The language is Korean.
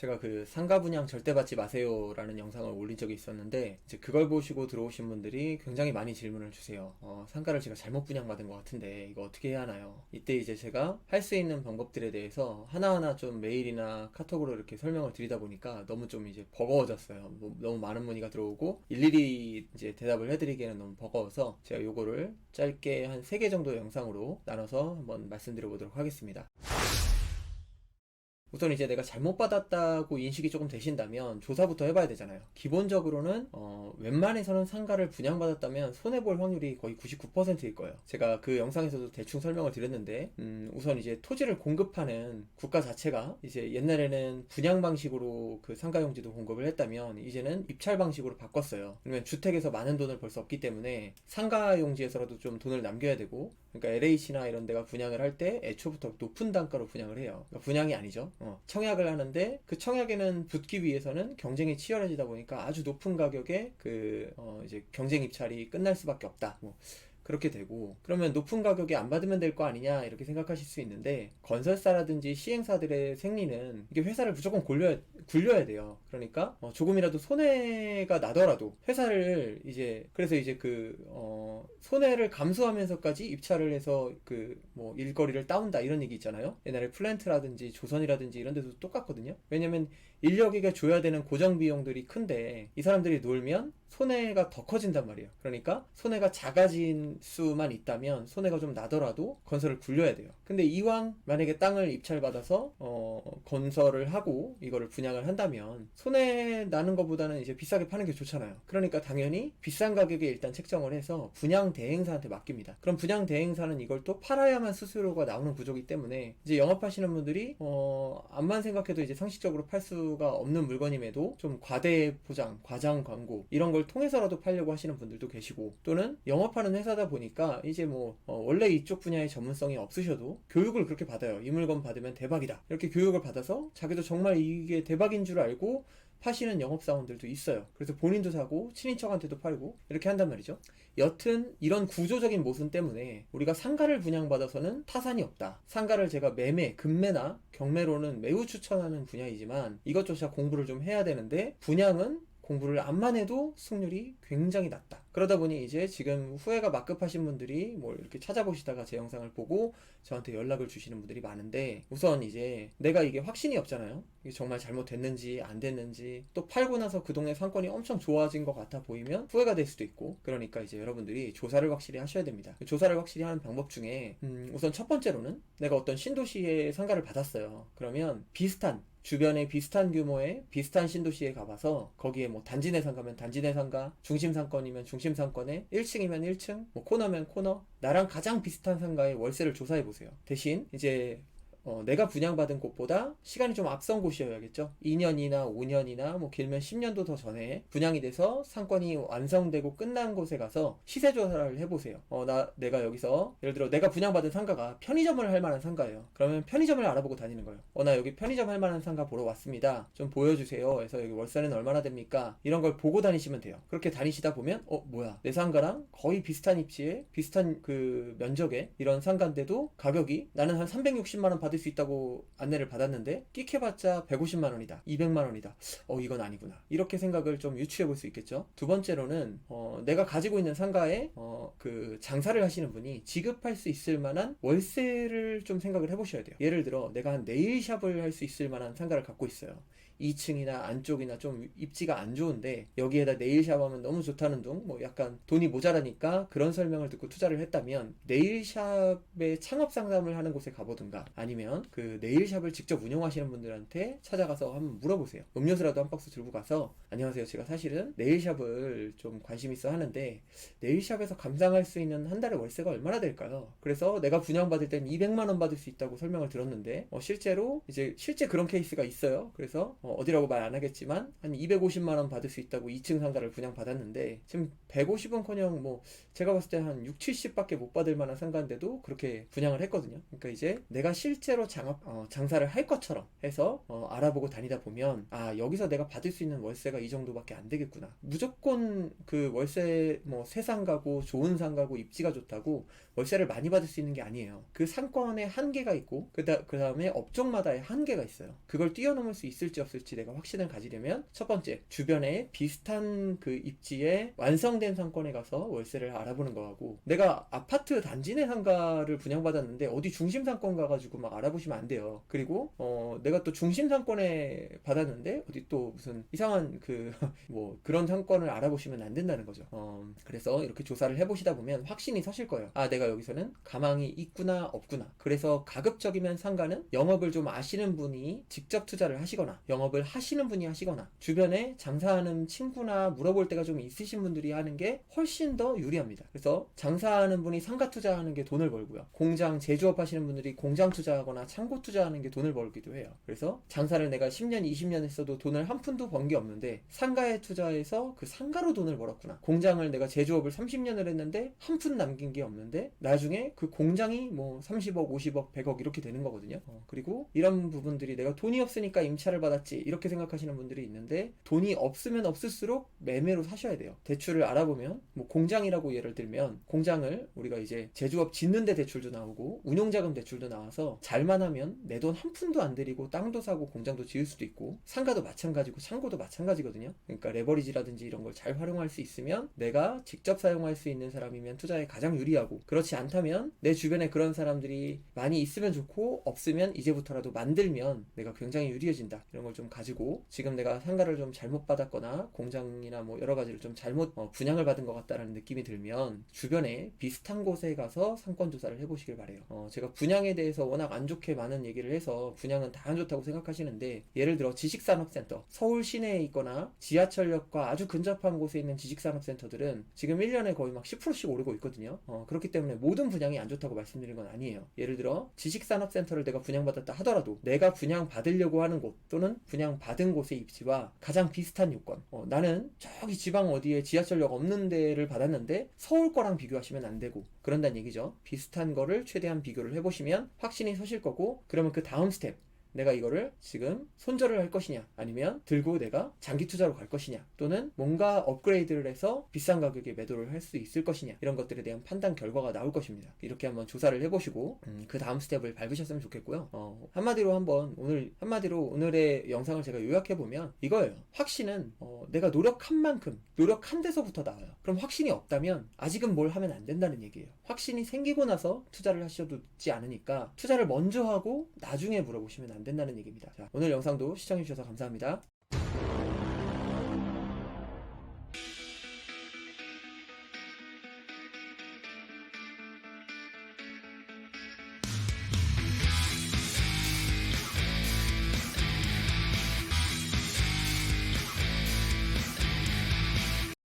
제가 그 상가 분양 절대 받지 마세요라는 영상을 올린 적이 있었는데 이제 그걸 보시고 들어오신 분들이 굉장히 많이 질문을 주세요. 상가를 제가 잘못 분양받은 것 같은데 이거 어떻게 해야 하나요? 이때 이제 제가 할 수 있는 방법들에 대해서 하나하나 좀 메일이나 카톡으로 이렇게 설명을 드리다 보니까 너무 좀 이제 버거워졌어요. 너무 많은 문의가 들어오고 일일이 이제 대답을 해드리기에는 너무 버거워서 제가 요거를 짧게 한 3개 정도 영상으로 나눠서 한번 말씀드려 보도록 하겠습니다. 우선 이제 내가 잘못 받았다고 인식이 조금 되신다면 조사부터 해봐야 되잖아요. 기본적으로는 웬만해서는 상가를 분양받았다면 손해볼 확률이 거의 99%일 거예요. 제가 그 영상에서도 대충 설명을 드렸는데 우선 이제 토지를 공급하는 국가 자체가 이제 옛날에는 분양 방식으로 그 상가용지도 공급을 했다면 이제는 입찰 방식으로 바꿨어요. 그러면 주택에서 많은 돈을 벌 수 없기 때문에 상가용지에서라도 좀 돈을 남겨야 되고, 그러니까 LH나 이런 데가 분양을 할 때 애초부터 높은 단가로 분양을 해요. 그러니까 분양이 아니죠. 청약을 하는데 그 청약에는 붙기 위해서는 경쟁이 치열해지다 보니까 아주 높은 가격에 이제 경쟁 입찰이 끝날 수밖에 없다. 그렇게 되고, 그러면 높은 가격에 안 받으면 될 거 아니냐 이렇게 생각하실 수 있는데, 건설사라든지 시행사들의 생리는 이게 회사를 무조건 굴려야 돼요. 그러니까 조금이라도 손해가 나더라도 회사를 이제, 그래서 이제 손해를 감수하면서까지 입찰을 해서 일거리를 따온다 이런 얘기 있잖아요. 옛날에 플랜트라든지 조선이라든지 이런 데도 똑같거든요. 왜냐면 인력에게 줘야 되는 고정 비용들이 큰데 이 사람들이 놀면 손해가 더 커진단 말이에요. 그러니까 손해가 작아진 수만 있다면 손해가 좀 나더라도 건설을 굴려야 돼요. 근데 이왕 만약에 땅을 입찰받아서 건설을 하고 이거를 분양을 한다면 손해 나는 것보다는 이제 비싸게 파는 게 좋잖아요. 그러니까 당연히 비싼 가격에 일단 책정을 해서 분양 대행사한테 맡깁니다. 그럼 분양 대행사는 이걸 또 팔아야만 수수료가 나오는 구조이기 때문에 이제 영업하시는 분들이 암만 생각해도 이제 상식적으로 팔 수가 없는 물건임에도 좀 과대 포장, 과장 광고 이런 걸 통해서라도 팔려고 하시는 분들도 계시고, 또는 영업하는 회사다 보니까 이제 원래 이쪽 분야의 전문성이 없으셔도 교육을 그렇게 받아요. 이 물건 받으면 대박이다 이렇게 교육을 받아서 자기도 정말 이게 대박인 줄 알고 파시는 영업사원들도 있어요. 그래서 본인도 사고 친인척한테도 팔고 이렇게 한단 말이죠. 여튼 이런 구조적인 모순 때문에 우리가 상가를 분양받아서는 타산이 없다. 상가를 제가 매매, 금매나 경매로는 매우 추천하는 분야이지만 이것조차 공부를 좀 해야 되는데, 분양은 공부를 안만 해도 승률이 굉장히 낮다. 그러다 보니 이제 지금 후회가 막급하신 분들이 이렇게 찾아보시다가 제 영상을 보고 저한테 연락을 주시는 분들이 많은데, 우선 이제 내가 이게 확신이 없잖아요. 이게 정말 잘못됐는지 안 됐는지, 또 팔고 나서 그 동네 상권이 엄청 좋아진 것 같아 보이면 후회가 될 수도 있고, 그러니까 이제 여러분들이 조사를 확실히 하셔야 됩니다. 조사를 확실히 하는 방법 중에 우선 첫 번째로는 내가 어떤 신도시에 상가를 받았어요. 그러면 주변에 비슷한 규모의 비슷한 신도시에 가봐서 거기에 단지 내 상가면 단지 내 상가, 중심 상권이면 중심 상권에 1층이면 1층, 코너면 코너, 나랑 가장 비슷한 상가의 월세를 조사해 보세요. 대신 이제 내가 분양받은 곳보다 시간이 좀 앞선 곳이어야겠죠. 2년이나 5년이나 길면 10년도 더 전에 분양이 돼서 상권이 완성되고 끝난 곳에 가서 시세 조사를 해보세요. 내가 여기서 예를 들어 내가 분양받은 상가가 편의점을 할 만한 상가예요. 그러면 편의점을 알아보고 다니는 거예요. 나 여기 편의점 할 만한 상가 보러 왔습니다. 좀 보여주세요. 해서 여기 월세는 얼마나 됩니까? 이런 걸 보고 다니시면 돼요. 그렇게 다니시다 보면 뭐야, 내 상가랑 거의 비슷한 입지에 비슷한 그 면적에 이런 상가인데도 가격이, 나는 한 360만 원 받을 수 있다고 안내를 받았는데 끽해봤자 150만 원이다, 200만 원이다. 이건 아니구나. 이렇게 생각을 좀 유추해 볼 수 있겠죠. 두 번째로는 내가 가지고 있는 상가에 그 장사를 하시는 분이 지급할 수 있을 만한 월세를 좀 생각을 해보셔야 돼요. 예를 들어 내가 한 네일샵을 할 수 있을 만한 상가를 갖고 있어요. 2층이나 안쪽이나 좀 입지가 안 좋은데 여기에다 네일샵 하면 너무 좋다는 둥, 약간 돈이 모자라니까 그런 설명을 듣고 투자를 했다면 네일샵의 창업 상담을 하는 곳에 가보든가, 아니면 그 네일샵을 직접 운영하시는 분들한테 찾아가서 한번 물어보세요. 음료수라도 한 박스 들고 가서, 안녕하세요, 제가 사실은 네일샵을 좀 관심 있어 하는데 네일샵에서 감당할 수 있는 한 달에 월세가 얼마나 될까요? 그래서 내가 분양받을 땐 200만 원 받을 수 있다고 설명을 들었는데 실제 그런 케이스가 있어요. 그래서 어디라고 말 안 하겠지만 한 250만 원 받을 수 있다고 2층 상가를 분양받았는데 지금 150은커녕 제가 봤을 때 한 6, 70밖에 못 받을 만한 상가인데도 그렇게 분양을 했거든요. 그러니까 이제 내가 실제로 장사를 할 것처럼 해서 알아보고 다니다 보면, 여기서 내가 받을 수 있는 월세가 이 정도밖에 안 되겠구나. 무조건 그 월세 새 상가고 좋은 상가고 입지가 좋다고 월세를 많이 받을 수 있는 게 아니에요. 그 상권에 한계가 있고 그 다음에 업종마다의 한계가 있어요. 그걸 뛰어넘을 수 있을지 없을지 줄지 내가 확신을 가지려면 첫 번째, 주변에 비슷한 그 입지에 완성된 상권에 가서 월세를 알아보는 거하고, 내가 아파트 단지 내 상가를 분양받았는데 어디 중심 상권 가가지고 막 알아보시면 안 돼요. 그리고 내가 또 중심 상권에 받았는데 어디 또 무슨 이상한 그 뭐 그런 상권을 알아보시면 안 된다는 거죠. 그래서 이렇게 조사를 해보시다 보면 확신이 서실 거예요. 아, 내가 여기서는 가망이 있구나 없구나. 그래서 가급적이면 상가는 영업을 좀 아시는 분이 직접 투자를 하시거나, 영업을 하시는 분이 하시거나, 주변에 장사하는 친구나 물어볼 때가 좀 있으신 분들이 하는 게 훨씬 더 유리합니다. 그래서 장사하는 분이 상가 투자하는 게 돈을 벌고요, 공장 제조업 하시는 분들이 공장 투자하거나 창고 투자하는 게 돈을 벌기도 해요. 그래서 장사를 내가 10년 20년 했어도 돈을 한 푼도 번 게 없는데 상가에 투자해서 그 상가로 돈을 벌었구나. 공장을 내가 제조업을 30년을 했는데 한 푼 남긴 게 없는데 나중에 그 공장이 뭐 30억 50억 100억 이렇게 되는 거거든요. 그리고 이런 부분들이 내가 돈이 없으니까 임차를 받았지 이렇게 생각하시는 분들이 있는데, 돈이 없으면 없을수록 매매로 사셔야 돼요. 대출을 알아보면 뭐 공장이라고 예를 들면, 공장을 우리가 이제 제조업 짓는데 대출도 나오고 운용자금 대출도 나와서 잘만 하면 내 돈 한 푼도 안 들이고 땅도 사고 공장도 지을 수도 있고, 상가도 마찬가지고 창고도 마찬가지거든요. 그러니까 레버리지라든지 이런 걸 잘 활용할 수 있으면 내가 직접 사용할 수 있는 사람이면 투자에 가장 유리하고, 그렇지 않다면 내 주변에 그런 사람들이 많이 있으면 좋고 없으면 이제부터라도 만들면 내가 굉장히 유리해진다, 이런 걸 좀 가지고, 지금 내가 상가를 좀 잘못 받았거나 공장이나 뭐 여러 가지를 좀 잘못 분양을 받은 것 같다라는 느낌이 들면 주변에 비슷한 곳에 가서 상권 조사를 해보시길 바래요. 제가 분양에 대해서 워낙 안 좋게 많은 얘기를 해서 분양은 다 안 좋다고 생각하시는데, 예를 들어 지식산업센터, 서울 시내에 있거나 지하철역과 아주 근접한 곳에 있는 지식산업센터들은 지금 1년에 거의 막 10%씩 오르고 있거든요. 그렇기 때문에 모든 분양이 안 좋다고 말씀드린 건 아니에요. 예를 들어 지식산업센터를 내가 분양받았다 하더라도 내가 분양받으려고 하는 곳 또는 분양받은 곳의 입지와 가장 비슷한 요건, 나는 저기 지방 어디에 지하철역 없는 데를 받았는데 서울 거랑 비교하시면 안 되고 그런다는 얘기죠. 비슷한 거를 최대한 비교를 해보시면 확신이 서실 거고, 그러면 그 다음 스텝, 내가 이거를 지금 손절을 할 것이냐, 아니면 들고 내가 장기 투자로 갈 것이냐, 또는 뭔가 업그레이드를 해서 비싼 가격에 매도를 할 수 있을 것이냐, 이런 것들에 대한 판단 결과가 나올 것입니다. 이렇게 한번 조사를 해보시고 그 다음 스텝을 밟으셨으면 좋겠고요. 한마디로 오늘의 영상을 제가 요약해보면 이거예요. 확신은 내가 노력한 만큼 노력한 데서부터 나와요. 그럼 확신이 없다면 아직은 뭘 하면 안 된다는 얘기예요. 확신이 생기고 나서 투자를 하셔도 늦지 않으니까 투자를 먼저 하고 나중에 물어보시면 안 된다는 얘기입니다. 자, 오늘 영상도 시청해주셔서 감사합니다.